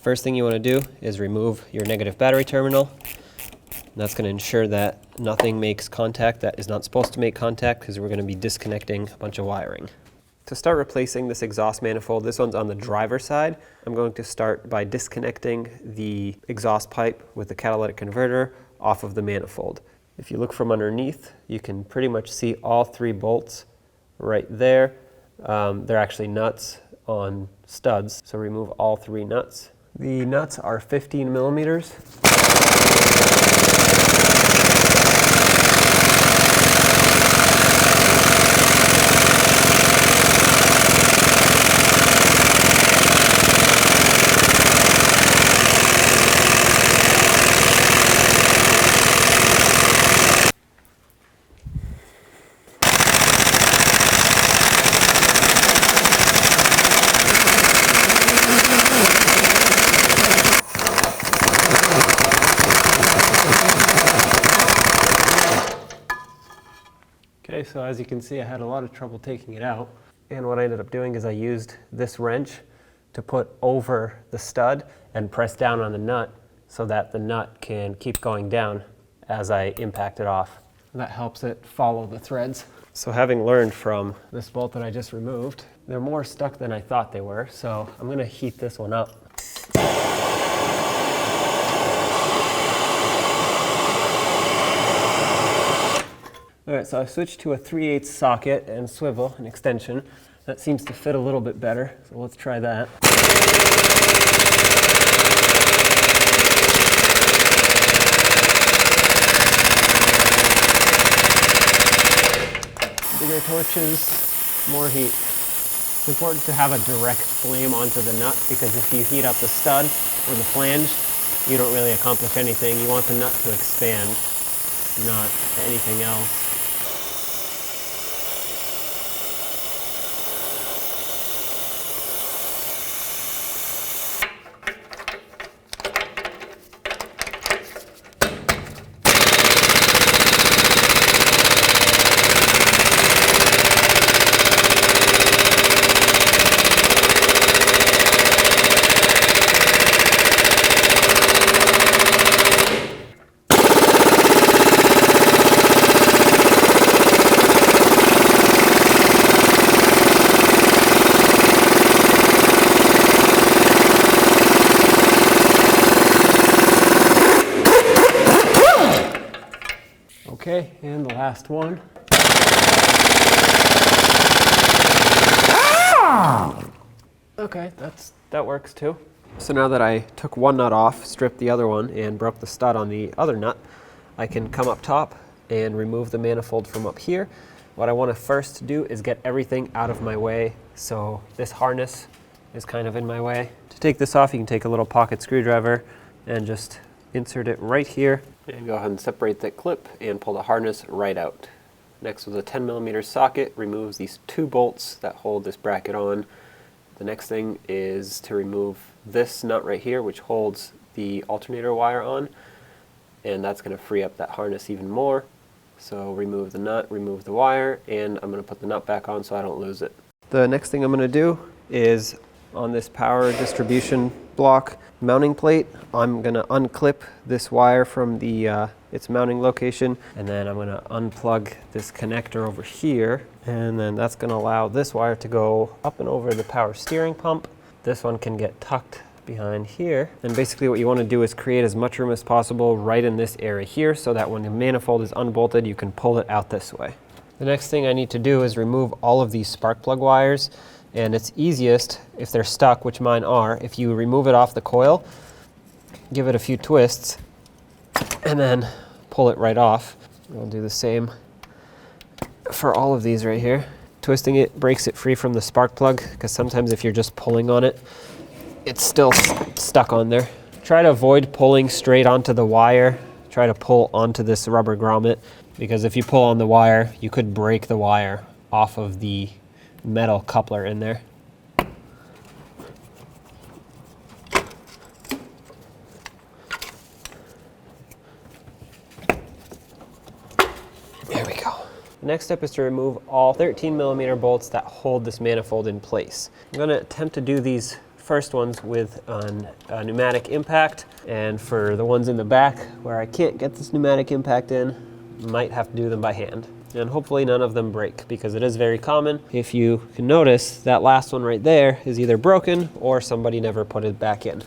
First thing you want to do is remove your negative battery terminal. And that's going to ensure that nothing makes contact that is not supposed to make contact, because we're going to be disconnecting a bunch of wiring. To start replacing this exhaust manifold, this one's on the driver's side. I'm going to start by disconnecting the exhaust pipe with the catalytic converter off of the manifold. If you look from underneath, you can pretty much see all 3 bolts right there. They're actually nuts on studs, so remove all 3 nuts. The nuts are 15 millimeters. Okay, so as you can see, I had a lot of trouble taking it out. And what I ended up doing is I used this wrench to put over the stud and press down on the nut so that the nut can keep going down as I impact it off. That helps it follow the threads. So having learned from this bolt that I just removed, they're more stuck than I thought they were, so I'm going to heat this one up. Alright, so I switched to a 3/8 socket and swivel, an extension. That seems to fit a little bit better, so let's try that. Bigger torches, more heat. It's important to have a direct flame onto the nut, because if you heat up the stud or the flange, you don't really accomplish anything. You want the nut to expand, not anything else. Okay, and the last one. Okay, that works too. So now that I took one nut off, stripped the other one, and broke the stud on the other nut, I can come up top and remove the manifold from up here. What I want to first do is get everything out of my way, so this harness is kind of in my way. To take this off, you can take a little pocket screwdriver and just insert it right here. And go ahead and separate that clip and pull the harness right out. Next, with a 10mm socket, removes these 2 bolts that hold this bracket on. The next thing is to remove this nut right here, which holds the alternator wire on, and that's going to free up that harness even more. So remove the nut, remove the wire, and I'm going to put the nut back on so I don't lose it. The next thing I'm going to do is on this power distribution block mounting plate, I'm going to unclip this wire from the its mounting location, and then I'm going to unplug this connector over here, and then that's going to allow this wire to go up and over the power steering pump. This one can get tucked behind here, and basically what you want to do is create as much room as possible right in this area here, so that when the manifold is unbolted you can pull it out this way. The next thing I need to do is remove all of these spark plug wires, and it's easiest if they're stuck, which mine are, if you remove it off the coil, give it a few twists, and then pull it right off. I'll do the same for all of these right here. Twisting it breaks it free from the spark plug, because sometimes if you're just pulling on it, it's still stuck on there. Try to avoid pulling straight onto the wire. Try to pull onto this rubber grommet, because if you pull on the wire, you could break the wire off of the metal coupler in there. There we go. The next step is to remove all 13mm bolts that hold this manifold in place. I'm going to attempt to do these first ones with a pneumatic impact, and for the ones in the back where I can't get this pneumatic impact in, might have to do them by hand. And hopefully none of them break, because it is very common. If you can notice, that last one right there is either broken or somebody never put it back in.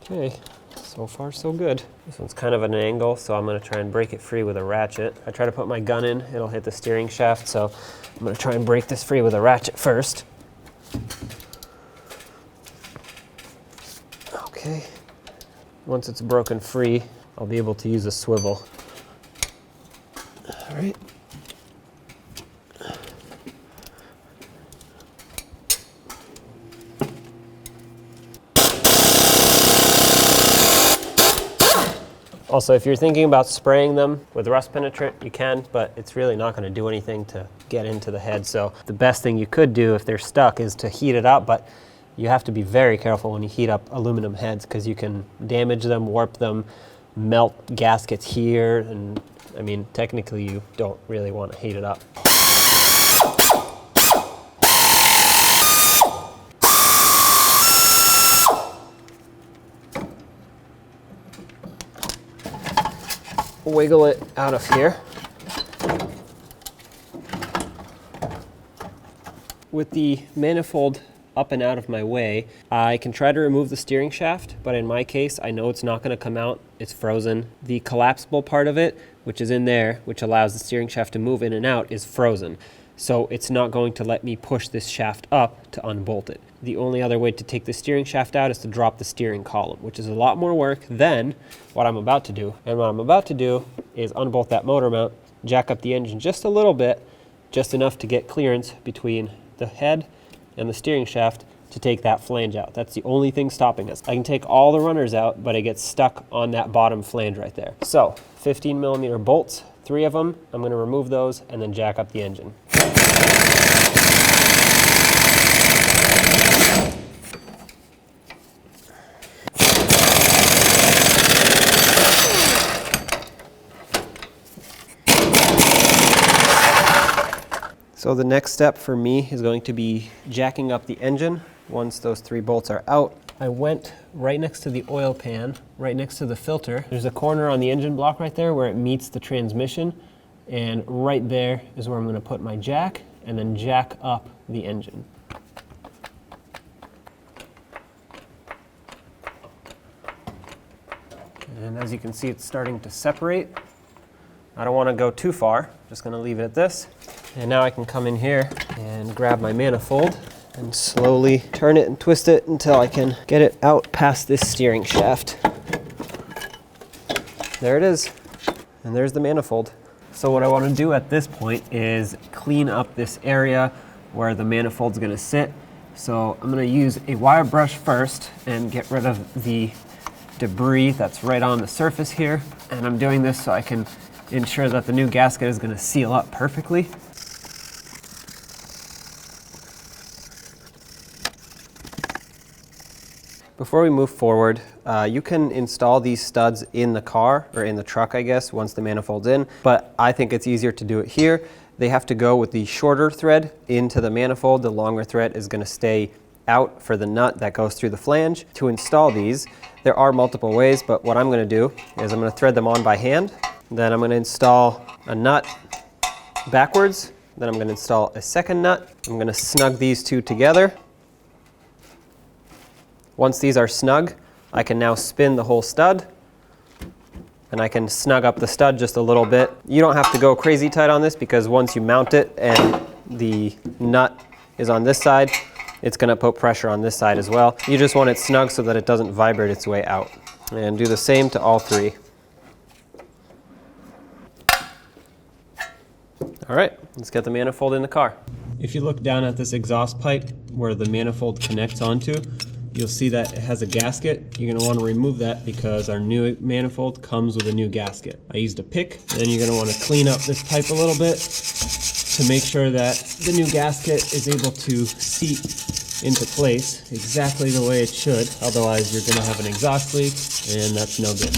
Okay, so far so good. This one's kind of at an angle, so I'm gonna try and break it free with a ratchet. I try to put my gun in, it'll hit the steering shaft, so I'm gonna try and break this free with a ratchet first. Okay, once it's broken free, I'll be able to use a swivel. All right. Also, if you're thinking about spraying them with rust penetrant, you can, but it's really not going to do anything to get into the head. So the best thing you could do if they're stuck is to heat it up, but you have to be very careful when you heat up aluminum heads, because you can damage them, warp them, melt gaskets here, and I mean, technically you don't really want to heat it up. Wiggle it out of here. With the manifold up and out of my way, I can try to remove the steering shaft, but in my case, I know it's not going to come out. It's frozen. The collapsible part of it, which is in there, which allows the steering shaft to move in and out, is frozen. So it's not going to let me push this shaft up to unbolt it. The only other way to take the steering shaft out is to drop the steering column, which is a lot more work than what I'm about to do. And what I'm about to do is unbolt that motor mount, jack up the engine just a little bit, just enough to get clearance between the head and the steering shaft to take that flange out. That's the only thing stopping us. I can take all the runners out, but it gets stuck on that bottom flange right there. So 15mm bolts, 3 of them. I'm going to remove those and then jack up the engine. So the next step for me is going to be jacking up the engine once those 3 bolts are out. I went right next to the oil pan, right next to the filter. There's a corner on the engine block right there where it meets the transmission, and right there is where I'm going to put my jack and then jack up the engine. And as you can see, it's starting to separate. I don't want to go too far, just going to leave it at this. And now I can come in here and grab my manifold and slowly turn it and twist it until I can get it out past this steering shaft. There it is, and there's the manifold. So what I want to do at this point is clean up this area where the manifold's going to sit. So I'm going to use a wire brush first and get rid of the debris that's right on the surface here. And I'm doing this so I can ensure that the new gasket is going to seal up perfectly. Before we move forward, you can install these studs in the car, or in the truck I guess, once the manifold's in, but I think it's easier to do it here. They have to go with the shorter thread into the manifold. The longer thread is going to stay out for the nut that goes through the flange. To install these, there are multiple ways, but what I'm going to do is I'm going to thread them on by hand. Then I'm going to install a nut backwards. Then I'm going to install a second nut. I'm going to snug these 2 together. Once these are snug, I can now spin the whole stud, and I can snug up the stud just a little bit. You don't have to go crazy tight on this, because once you mount it and the nut is on this side, it's going to put pressure on this side as well. You just want it snug so that it doesn't vibrate its way out. And do the same to all 3. All right, let's get the manifold in the car. If you look down at this exhaust pipe where the manifold connects onto, you'll see that it has a gasket. You're going to want to remove that because our new manifold comes with a new gasket. I used a pick, and then you're going to want to clean up this pipe a little bit to make sure that the new gasket is able to seat into place exactly the way it should. Otherwise, you're going to have an exhaust leak, and that's no good.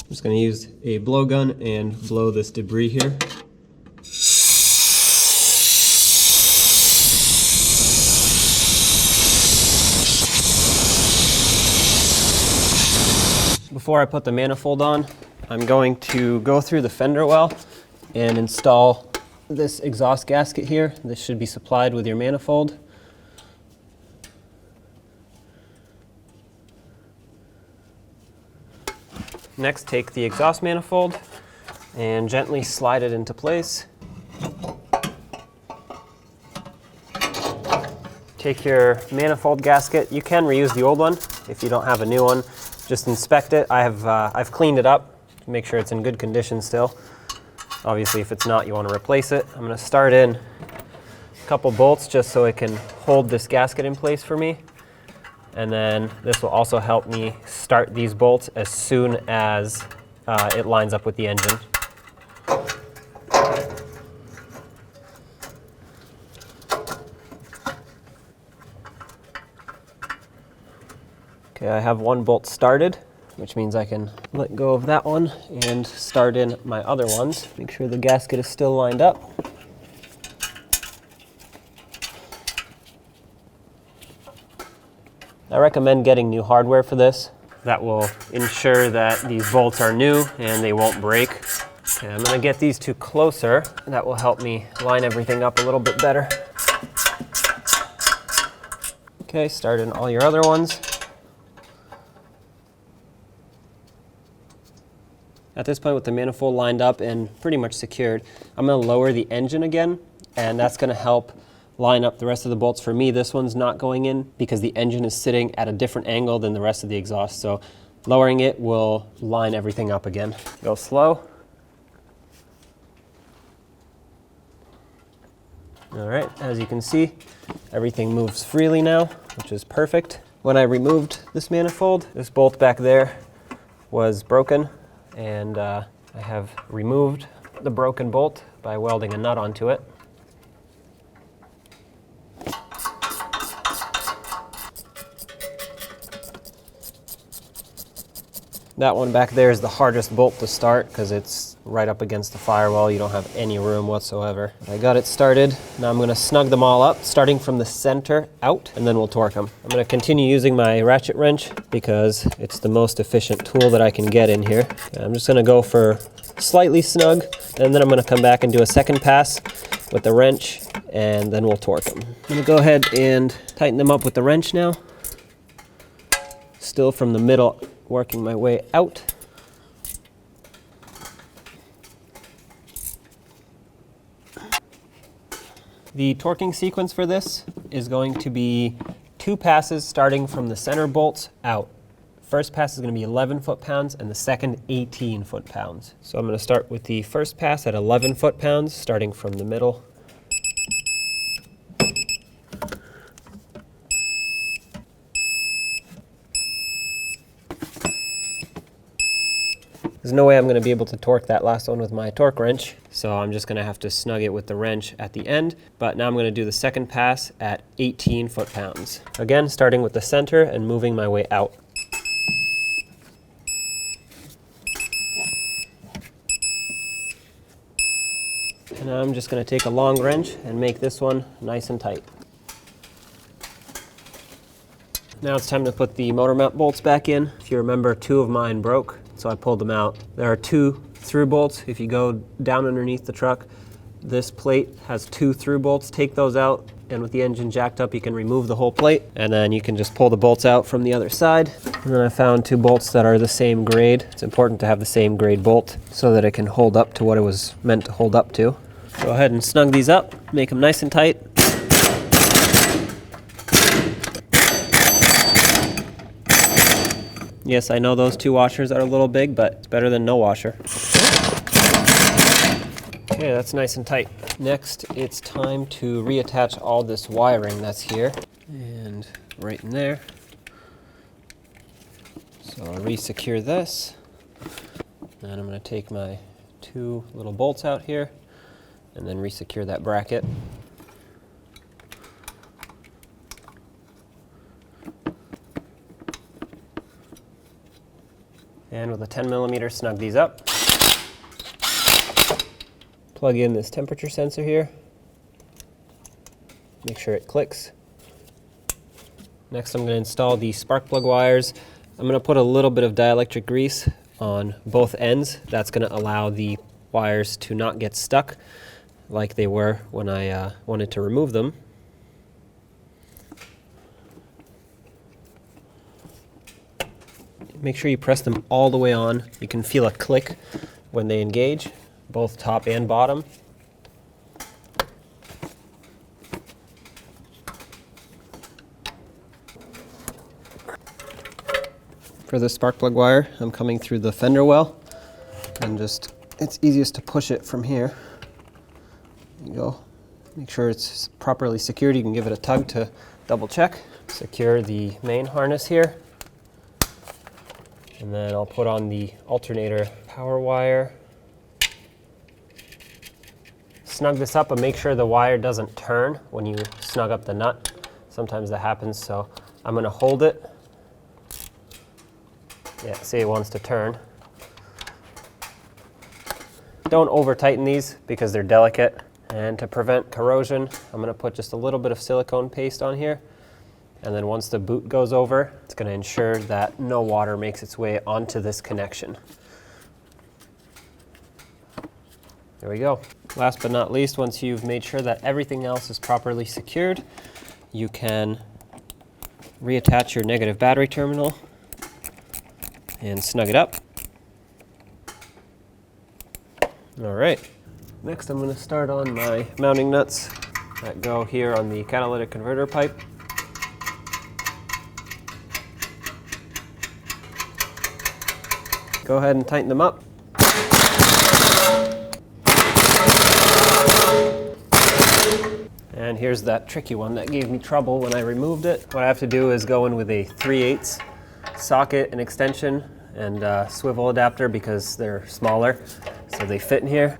I'm just going to use a blowgun and blow this debris here Before I put the manifold on, I'm going to go through the fender well and install this exhaust gasket here. This should be supplied with your manifold. Next, take the exhaust manifold and gently slide it into place. Take your manifold gasket. You can reuse the old one if you don't have a new one. Just inspect it. I've cleaned it up to make sure it's in good condition still. Obviously, if it's not, you want to replace it. I'm going to start in a couple bolts just so it can hold this gasket in place for me. And then this will also help me start these bolts as soon as it lines up with the engine. Okay, I have one bolt started, which means I can let go of that one and start in my other ones. Make sure the gasket is still lined up. I recommend getting new hardware for this. That will ensure that these bolts are new and they won't break. Okay, I'm going to get these two closer. That will help me line everything up a little bit better. Okay, start in all your other ones. At this point, with the manifold lined up and pretty much secured, I'm going to lower the engine again, and that's going to help line up the rest of the bolts. For me, this one's not going in because the engine is sitting at a different angle than the rest of the exhaust, so lowering it will line everything up again. Go slow. All right, as you can see, everything moves freely now, which is perfect. When I removed this manifold, this bolt back there was broken, and I have removed the broken bolt by welding a nut onto it. That one back there is the hardest bolt to start because it's right up against the firewall. You don't have any room whatsoever. I got it started. Now I'm going to snug them all up, starting from the center out, and then we'll torque them. I'm going to continue using my ratchet wrench because it's the most efficient tool that I can get in here. I'm just going to go for slightly snug, and then I'm going to come back and do a second pass with the wrench, and then we'll torque them. I'm going to go ahead and tighten them up with the wrench now. Still from the middle, working my way out. The torquing sequence for this is going to be 2 passes starting from the center bolts out. First pass is going to be 11 foot-pounds and the second 18 foot-pounds. So I'm going to start with the first pass at 11 foot-pounds, starting from the middle. There's no way I'm going to be able to torque that last one with my torque wrench, so I'm just going to have to snug it with the wrench at the end. But now I'm going to do the second pass at 18 foot-pounds. Again, starting with the center and moving my way out. And now I'm just going to take a long wrench and make this one nice and tight. Now it's time to put the motor mount bolts back in. If you remember, 2 of mine broke, so I pulled them out. There are 2 through bolts. If you go down underneath the truck, this plate has 2 through bolts. Take those out, and with the engine jacked up, you can remove the whole plate, and then you can just pull the bolts out from the other side. And then I found 2 bolts that are the same grade. It's important to have the same grade bolt so that it can hold up to what it was meant to hold up to. Go ahead and snug these up, make them nice and tight. Yes, I know those 2 washers are a little big, but it's better than no washer. Okay, that's nice and tight. Next, it's time to reattach all this wiring that's here. And right in there. So I'll re-secure this. And I'm going to take my 2 little bolts out here and then re-secure that bracket. And with a 10mm, snug these up. Plug in this temperature sensor here. Make sure it clicks. Next, I'm going to install the spark plug wires I'm going to put a little bit of dielectric grease on both ends. That's going to allow the wires to not get stuck like they were when I wanted to remove them. Make sure you press them all the way on. You can feel a click when they engage, both top and bottom. For the spark plug wire, I'm coming through the fender well, and it's easiest to push it from here. There you go. Make sure it's properly secured. You can give it a tug to double check. Secure the main harness here. And then I'll put on the alternator power wire. Snug this up and make sure the wire doesn't turn when you snug up the nut. Sometimes that happens, so I'm going to hold it. Yeah, see, it wants to turn. Don't over tighten these because they're delicate. And to prevent corrosion, I'm going to put just a little bit of silicone paste on here. And then once the boot goes over, it's going to ensure that no water makes its way onto this connection. There we go. Last but not least, once you've made sure that everything else is properly secured, you can reattach your negative battery terminal and snug it up. All right. Next, I'm going to start on my mounting nuts that go here on the catalytic converter pipe. Go ahead and tighten them up. And here's that tricky one that gave me trouble when I removed it. What I have to do is go in with a 3/8 socket and extension and swivel adapter because they're smaller, so they fit in here.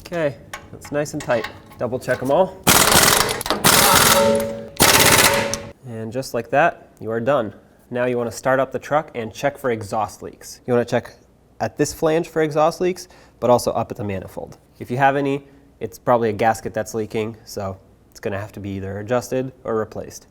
Okay, that's nice and tight. Double check them all. And just like that, you are done. Now you want to start up the truck and check for exhaust leaks. You want to check at this flange for exhaust leaks, but also up at the manifold. If you have any, it's probably a gasket that's leaking, so it's going to have to be either adjusted or replaced.